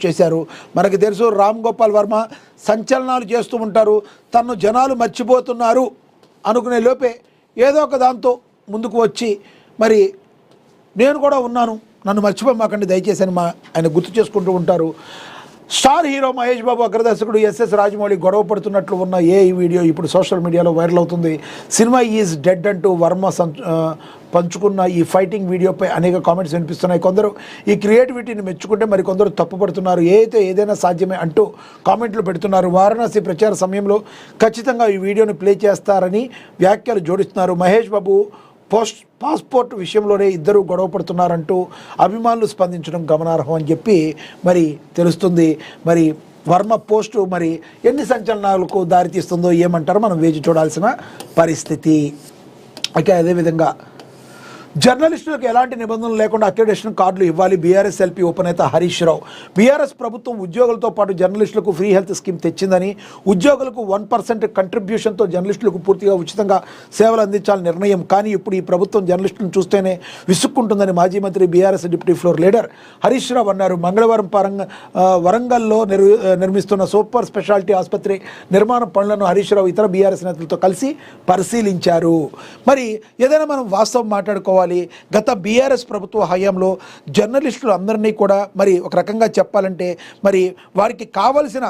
చేశారు. మనకు తెలుసు రామ్ గోపాల్ వర్మ సంచలనాలు చేస్తూ ఉంటారు. తను జనాలు మర్చిపోతున్నారు అనుకునే లోపే ఏదో ఒక దాంతో ముందుకు వచ్చి మరి నేను కూడా ఉన్నాను, నన్ను మర్చిపోమాకండి దయచేసి అని ఆయన గుర్తు చేసుకుంటూ ఉంటారు. Star hero Mahesh Babu అగ్రదర్శకుడు SS Rajamouli గొడవ పడుతున్నట్లు ఉన్న ఈ వీడియో ఇప్పుడు సోషల్ మీడియాలో వైరల్ అవుతుంది. సినిమా ఈజ్ డెడ్ అంటూ వర్మ పంచుకున్న ఈ ఫైటింగ్ వీడియోపై అనేక కామెంట్స్ వినిపిస్తున్నాయి. కొందరు ఈ క్రియేటివిటీని మెచ్చుకుంటే మరికొందరు తప్పుపడుతున్నారు. ఏదైనా సాధ్యమే అంటూ కామెంట్లు పెడుతున్నారు. వారణాసి ప్రచార సమయంలో ఖచ్చితంగా ఈ వీడియోని ప్లే చేస్తారని వ్యాఖ్యలు జోడిస్తున్నారు. మహేష్ బాబు పాస్పోర్ట్ విషయంలోనే ఇద్దరు గొడవ పడుతున్నారంటూ అభిమానులు స్పందించడం గమనార్హం అని చెప్పి మరి తెలుస్తుంది. మరి వర్మ పోస్టు మరి ఎన్ని సంచలనాలకు దారితీస్తుందో ఏమంటారో మనం వేచి చూడాల్సిన పరిస్థితి. అయితే అదేవిధంగా జర్నలిస్టులకు ఎలాంటి నిబంధనలు లేకుండా అక్రిడేషన్ కార్డులు ఇవ్వాలి BRS LP ఉపనేత Harish Rao. BRS ప్రభుత్వం ఉద్యోగులతో పాటు జర్నలిస్టులకు ఫ్రీ హెల్త్ స్కీమ్ తెచ్చిందని, ఉద్యోగులకు 1% కంట్రిబ్యూషన్తో జర్నలిస్టులకు పూర్తిగా ఉచితంగా సేవలు అందించాలని నిర్ణయం. కానీ ఇప్పుడు ఈ ప్రభుత్వం జర్నలిస్టులను చూస్తేనే విసుక్కుంటుందని మాజీ మంత్రి BRS deputy floor leader Harish Rao అన్నారు. మంగళవారం వరంగల్లో నిర్మిస్తున్న సూపర్ స్పెషాలిటీ ఆసుపత్రి నిర్మాణ పనులను హరీష్ రావు ఇతర బీఆర్ఎస్ నేతలతో కలిసి పరిశీలించారు. మరి ఏదైనా మనం వాస్తవం మాట్లాడుకోవాలి. గత బీఆర్ఎస్ ప్రభుత్వ హయాంలో జర్నలిస్టులు అందరినీ కూడా మరి ఒక రకంగా చెప్పాలంటే మరి వారికి కావలసిన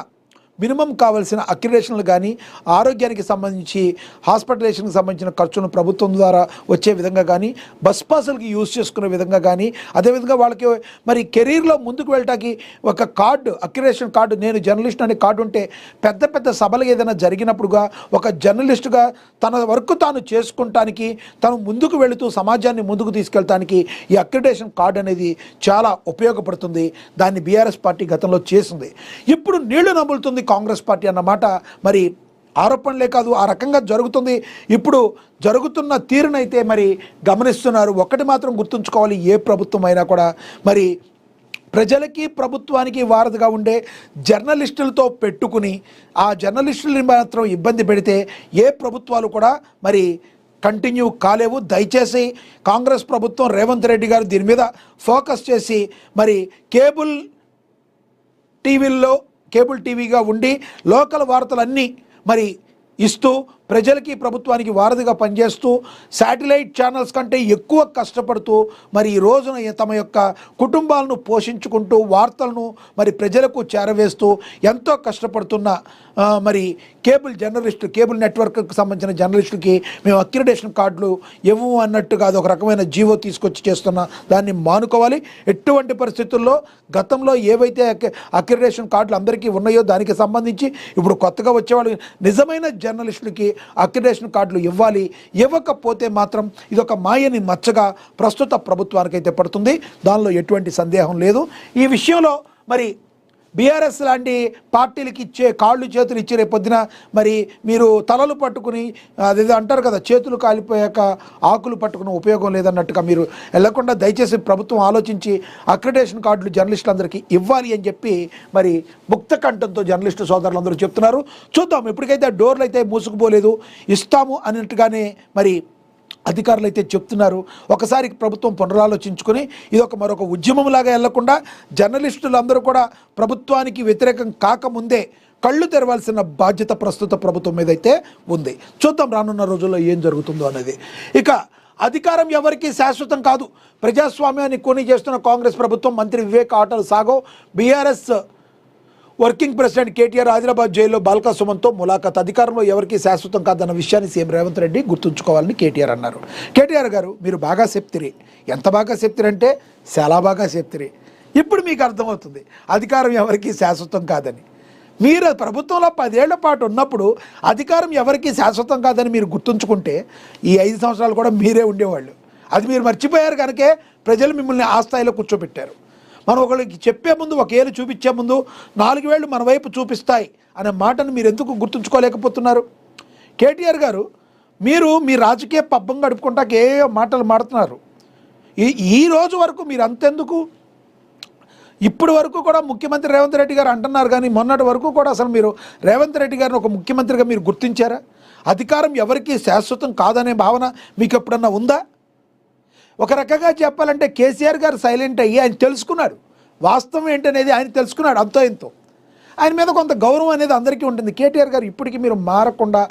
మినిమం కావాల్సిన అక్రిడేషన్లు కానీ ఆరోగ్యానికి సంబంధించి హాస్పిటలైజేషన్కి సంబంధించిన ఖర్చును ప్రభుత్వం ద్వారా వచ్చే విధంగా కానీ బస్ పాసులకి యూజ్ చేసుకునే విధంగా కానీ అదేవిధంగా వాళ్ళకి మరి కెరీర్లో ముందుకు వెళ్ళటానికి ఒక కార్డు అక్రిడేషన్ కార్డు నేను జర్నలిస్ట్ అనే కార్డు ఉంటే పెద్ద పెద్ద సభలు ఏదైనా జరిగినప్పుడుగా ఒక జర్నలిస్టుగా తన వర్క్ తాను చేసుకుంటానికి తను ముందుకు వెళుతూ సమాజాన్ని ముందుకు తీసుకెళ్ళటానికి ఈ అక్రిడేషన్ కార్డు అనేది చాలా ఉపయోగపడుతుంది. దాన్ని బీఆర్ఎస్ పార్టీ గతంలో చేసింది. ఇప్పుడు నీళ్లు నములుతుంది కాంగ్రెస్ పార్టీ అన్నమాట మరి ఆరోపణలే కాదు, ఆ రకంగా జరుగుతుంది. ఇప్పుడు జరుగుతున్న తీరునైతే మరి గమనిస్తున్నారు. ఒకటి మాత్రం గుర్తుంచుకోవాలి, ఏ ప్రభుత్వం అయినా కూడా మరి ప్రజలకి ప్రభుత్వానికి వారధిగా ఉండే జర్నలిస్టులతో పెట్టుకుని ఆ జర్నలిస్టులని మాత్రం ఇబ్బంది పెడితే ఏ ప్రభుత్వాలు కూడా మరి కంటిన్యూ కాలేవు. దయచేసి కాంగ్రెస్ ప్రభుత్వం రేవంత్ రెడ్డి గారు దీని మీద ఫోకస్ చేసి మరి కేబుల్ టీవీగా ఉండి లోకల్ వార్తలన్నీ మరి ఇస్తూ ప్రజలకి ప్రభుత్వానికి వారధిగా పనిచేస్తూ శాటిలైట్ ఛానల్స్ కంటే ఎక్కువ కష్టపడుతూ మరి ఈ రోజున తమ యొక్క కుటుంబాలను పోషించుకుంటూ వార్తలను మరి ప్రజలకు చేరవేస్తూ ఎంతో కష్టపడుతున్న మరి కేబుల్ నెట్వర్క్కి సంబంధించిన జర్నలిస్టులకి మేము అక్రిడేషన్ కార్డులు ఇవ్వము అన్నట్టుగా అదొక రకమైన జీవో తీసుకొచ్చి చేస్తున్న దాన్ని మానుకోవాలి. ఎటువంటి పరిస్థితుల్లో గతంలో ఏవైతే అక్రిడేషన్ కార్డులు అందరికీ ఉన్నాయో దానికి సంబంధించి ఇప్పుడు కొత్తగా వచ్చేవాళ్ళు నిజమైన జర్నలిస్టులకి అక్రిడేషన్ కార్డులు ఇవ్వాలి. ఇవ్వకపోతే మాత్రం ఇదొక మాయని మచ్చగా ప్రస్తుత ప్రభుత్వానికైతే పడుతుంది. దానిలో ఎటువంటి సందేహం లేదు. ఈ విషయంలో మరి బీఆర్ఎస్ లాంటి పార్టీలకి ఇచ్చే కాళ్ళు చేతులు ఇచ్చే రేపొద్దున మరి మీరు తలలు పట్టుకుని అదేదో అంటారు కదా, చేతులు కాలిపోయాక ఆకులు పట్టుకుని ఉపయోగం లేదన్నట్టుగా మీరు వెళ్లకుండా దయచేసి ప్రభుత్వం ఆలోచించి అక్రిడేషన్ కార్డులు జర్నలిస్టులందరికీ ఇవ్వాలి అని చెప్పి మరి ముక్త కంఠంతో జర్నలిస్టు సోదరులందరూ చెప్తున్నారు. చూద్దాం, ఇప్పటికైతే డోర్లు అయితే మూసుకుపోలేదు, ఇస్తాము అన్నట్టుగానే మరి అధికారులు అయితే చెప్తున్నారు. ఒకసారి ప్రభుత్వం పునరాలోచించుకొని మరొక ఉద్యమంలాగా వెళ్లకుండా జర్నలిస్టులందరూ కూడా ప్రభుత్వానికి వ్యతిరేకం కాకముందే కళ్ళు తెరవాల్సిన బాధ్యత ప్రస్తుత ప్రభుత్వం మీద అయితే ఉంది. చూద్దాం రానున్న రోజుల్లో ఏం జరుగుతుందో అనేది. ఇక అధికారం ఎవరికీ శాశ్వతం కాదు, ప్రజాస్వామ్యాన్ని కూని చేస్తున్న కాంగ్రెస్ ప్రభుత్వం. మంత్రి వివేక్ ఆటలు sago. BRS working president KTR Hyderabad జైల్లో బాల్కా సుమన్తో ములాఖాత్. అధికారంలో ఎవరికి శాశ్వతం కాదన్న విషయాన్ని సీఎం రేవంత్ రెడ్డి గుర్తుంచుకోవాలని కేటీఆర్ అన్నారు. కేటీఆర్ గారు మీరు బాగా చెప్తిరి, ఎంత బాగా చెప్తిరంటే చాలా బాగా చెప్తిరి. ఇప్పుడు మీకు అర్థమవుతుంది అధికారం ఎవరికి శాశ్వతం కాదని. మీరు ప్రభుత్వంలో 10 ఏళ్ల పాటు ఉన్నప్పుడు అధికారం ఎవరికి శాశ్వతం కాదని మీరు గుర్తుంచుకుంటే ఈ 5 సంవత్సరాలు కూడా మీరే ఉండేవాళ్ళు. అది మీరు మర్చిపోయారు కనుకే ప్రజలు మిమ్మల్ని ఆ స్థాయిలో కూర్చోబెట్టారు. మనం ఒకరికి చెప్పే ముందు, ఒక ఏళ్ళు చూపించే ముందు 4 వేళ్ళు మన వైపు చూపిస్తాయి అనే మాటను మీరు ఎందుకు గుర్తుంచుకోలేకపోతున్నారు? కేటీఆర్ గారు మీరు మీ రాజకీయ పబ్బం గడుపుకుంటాక ఏ మాటలు మాడుతున్నారు. ఈ రోజు వరకు మీరు అంతెందుకు, ఇప్పటి వరకు కూడా ముఖ్యమంత్రి రేవంత్ రెడ్డి గారు అంటున్నారు కానీ మొన్నటి వరకు కూడా అసలు మీరు రేవంత్ రెడ్డి గారిని ఒక ముఖ్యమంత్రిగా మీరు గుర్తించారా? అధికారం ఎవరికి శాశ్వతం కాదనే భావన మీకు ఎప్పుడన్నా ఉందా? ఒక రకంగా చెప్పాలంటే కేసీఆర్ గారు సైలెంట్ అయ్యి ఆయన తెలుసుకున్నాడు వాస్తవం ఏంటనేది ఆయన తెలుసుకున్నాడు అంతో ఇంతో. ఆయన మీద కొంత గౌరవం అనేది అందరికీ ఉంటుంది. కేటీఆర్ గారు ఇప్పటికీ మీరు మారకుండా